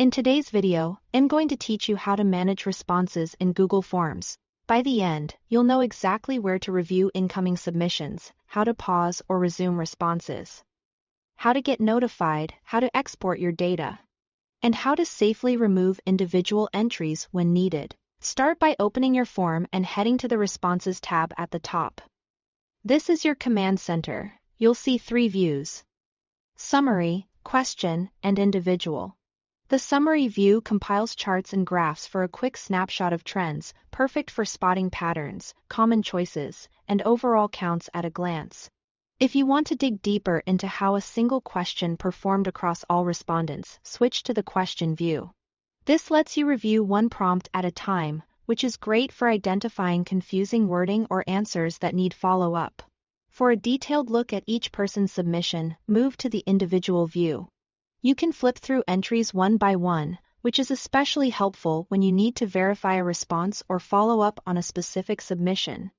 In today's video, I'm going to teach you how to manage responses in Google Forms. By the end, you'll know exactly where to review incoming submissions, how to pause or resume responses, how to get notified, how to export your data, and how to safely remove individual entries when needed. Start by opening your form and heading to the Responses tab at the top. This is your command center. You'll see three views: Summary, Question, and Individual. The Summary view compiles charts and graphs for a quick snapshot of trends, perfect for spotting patterns, common choices, and overall counts at a glance. If you want to dig deeper into how a single question performed across all respondents, switch to the Question view. This lets you review one prompt at a time, which is great for identifying confusing wording or answers that need follow-up. For a detailed look at each person's submission, move to the Individual view. You can flip through entries one by one, which is especially helpful when you need to verify a response or follow up on a specific submission.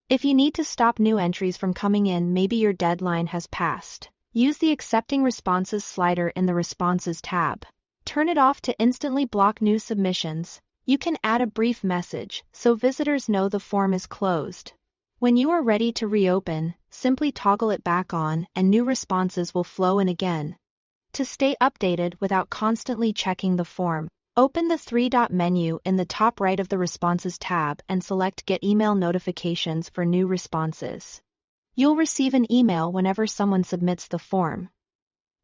If you need to stop new entries from coming in, maybe your deadline has passed, use the Accepting Responses slider in the Responses tab. Turn it off to instantly block new submissions. You can add a brief message so visitors know the form is closed. When you are ready to reopen, simply toggle it back on and new responses will flow in again. To stay updated without constantly checking the form, open the three-dot menu in the top right of the Responses tab and select Get Email Notifications for new responses. You'll receive an email whenever someone submits the form.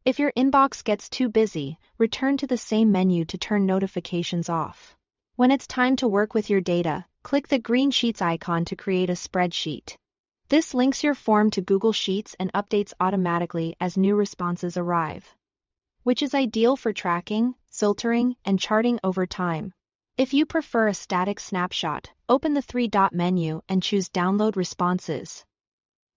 If your inbox gets too busy, return to the same menu to turn notifications off. When it's time to work with your data, click the green Sheets icon to create a spreadsheet. This links your form to Google Sheets and updates automatically as new responses arrive, which is ideal for tracking, filtering, and charting over time. If you prefer a static snapshot, open the three-dot menu and choose Download Responses.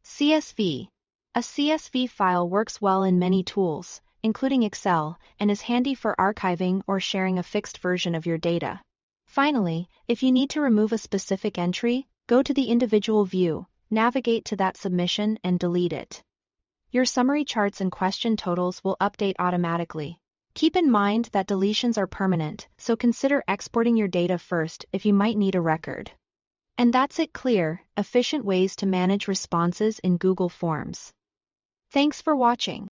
CSV. A CSV file works well in many tools, including Excel, and is handy for archiving or sharing a fixed version of your data. Finally, if you need to remove a specific entry, go to the Individual view, navigate to that submission and delete it. Your summary charts and question totals will update automatically. Keep in mind that deletions are permanent, so consider exporting your data first if you might need a record. And that's it: clear, efficient ways to manage responses in Google Forms. Thanks for watching.